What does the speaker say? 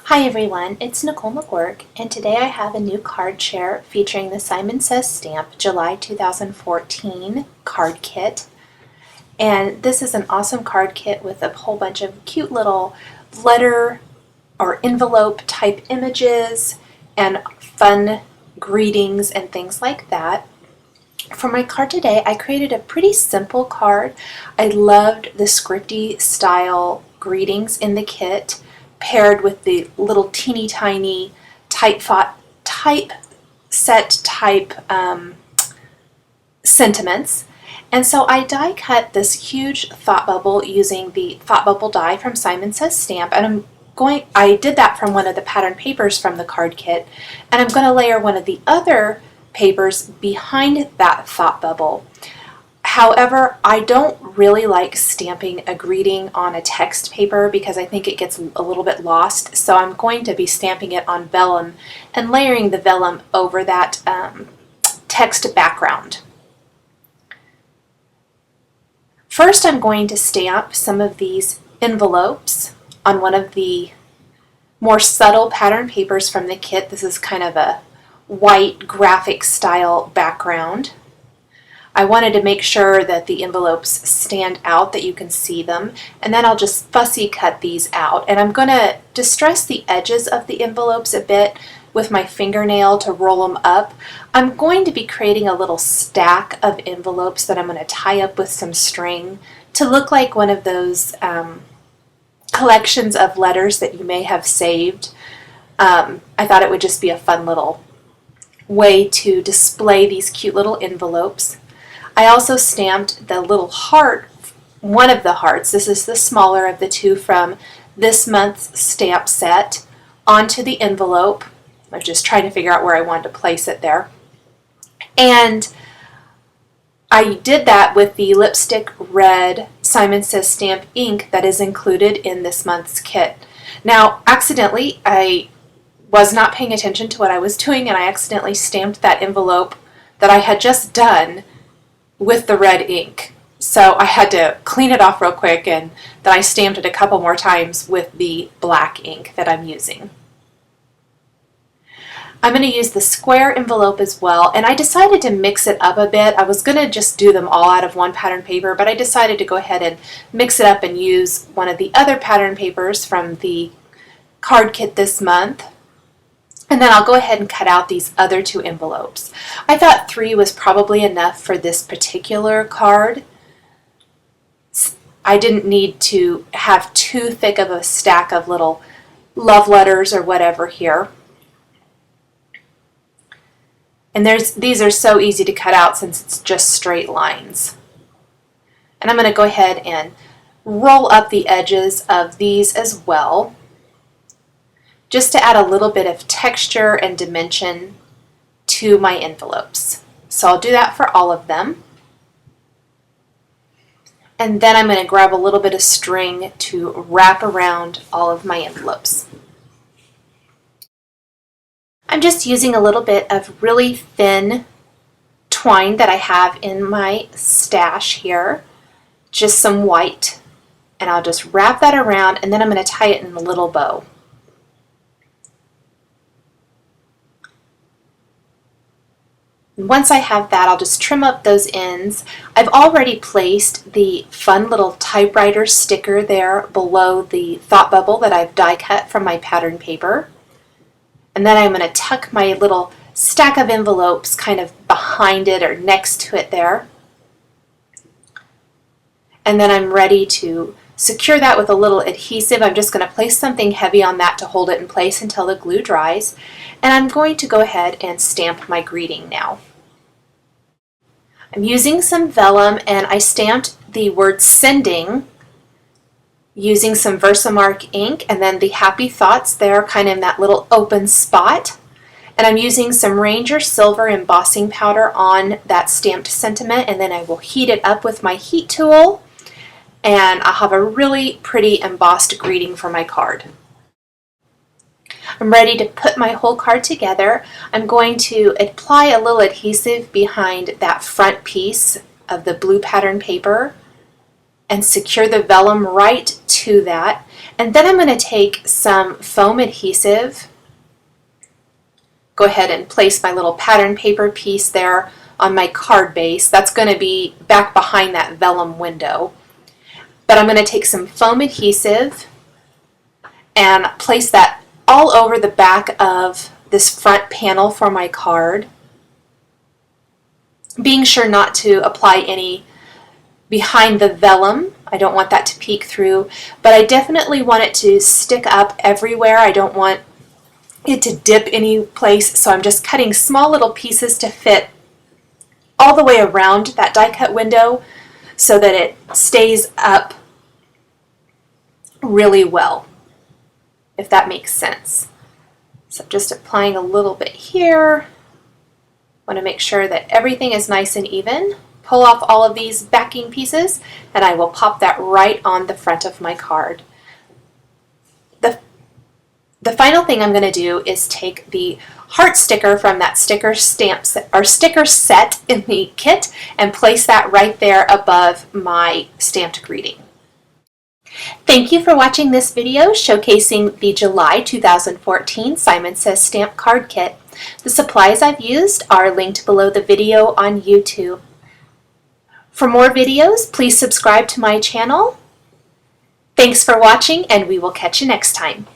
Hi everyone, it's Nicole McWork, and today I have a new card share featuring the Simon Says stamp July 2014 card kit. And this is an awesome card kit with a whole bunch of cute little letter or envelope type images and fun greetings and things like that. For my card today, I created a pretty simple card. I loved the scripty style greetings in the kit, paired with the little teeny tiny typeset type sentiments. And so I die cut this huge thought bubble using the thought bubble die from Simon Says stamp, and I did that from one of the pattern papers from the card kit, and I'm going to layer one of the other papers behind that thought bubble. However, I don't really like stamping a greeting on a text paper because I think it gets a little bit lost, so I'm going to be stamping it on vellum and layering the vellum over that text background. First, I'm going to stamp some of these envelopes on one of the more subtle pattern papers from the kit. This is kind of a white graphic style background. I wanted to make sure that the envelopes stand out, that you can see them, and then I'll just fussy cut these out. And I'm going to distress the edges of the envelopes a bit with my fingernail to roll them up. I'm going to be creating a little stack of envelopes that I'm going to tie up with some string to look like one of those collections of letters that you may have saved. I thought it would just be a fun little way to display these cute little envelopes. I also stamped the little heart, one of the hearts, this is the smaller of the two from this month's stamp set, onto the envelope. I'm just trying to figure out where I wanted to place it there. And I did that with the lipstick red Simon Says stamp ink that is included in this month's kit. Now, accidentally, I was not paying attention to what I was doing, and I accidentally stamped that envelope that I had just done with the red ink. So I had to clean it off real quick, and then I stamped it a couple more times with the black ink that I'm using. I'm going to use the square envelope as well, and I decided to mix it up a bit. I was going to just do them all out of one pattern paper, but I decided to go ahead and mix it up and use one of the other pattern papers from the card kit this month. And then I'll go ahead and cut out these other two envelopes. I thought 3 was probably enough for this particular card. I didn't need to have too thick of a stack of little love letters or whatever here. And these are so easy to cut out since it's just straight lines. And I'm going to go ahead and roll up the edges of these as well, just to add a little bit of texture and dimension to my envelopes. So I'll do that for all of them. And then I'm going to grab a little bit of string to wrap around all of my envelopes. I'm just using a little bit of really thin twine that I have in my stash here, just some white, and I'll just wrap that around, and then I'm going to tie it in a little bow. Once I have that, I'll just trim up those ends. I've already placed the fun little typewriter sticker there below the thought bubble that I've die cut from my pattern paper. And then I'm going to tuck my little stack of envelopes kind of behind it or next to it there. And then I'm ready to secure that with a little adhesive. I'm just going to place something heavy on that to hold it in place until the glue dries. And I'm going to go ahead and stamp my greeting now. I'm using some vellum, and I stamped the word sending using some Versamark ink, and then the happy thoughts there kind of in that little open spot. And I'm using some Ranger Silver embossing powder on that stamped sentiment, and then I will heat it up with my heat tool, and I'll have a really pretty embossed greeting for my card. I'm ready to put my whole card together. I'm going to apply a little adhesive behind that front piece of the blue pattern paper and secure the vellum right to that. And then I'm going to take some foam adhesive, go ahead and place my little pattern paper piece there on my card base. That's going to be back behind that vellum window. But I'm going to take some foam adhesive and place that all over the back of this front panel for my card, being sure not to apply any behind the vellum. I don't want that to peek through, but I definitely want it to stick up everywhere. I don't want it to dip any place, so I'm just cutting small little pieces to fit all the way around that die cut window so that it stays up really well, if that makes sense. So just applying a little bit here. Want to make sure that everything is nice and even. Pull off all of these backing pieces, and I will pop that right on the front of my card. The final thing I'm going to do is take the heart sticker from that sticker set in the kit and place that right there above my stamped greeting. Thank you for watching this video showcasing the July 2014 Simon Says Stamp Card Kit. The supplies I've used are linked below the video on YouTube. For more videos, please subscribe to my channel. Thanks for watching, and we will catch you next time.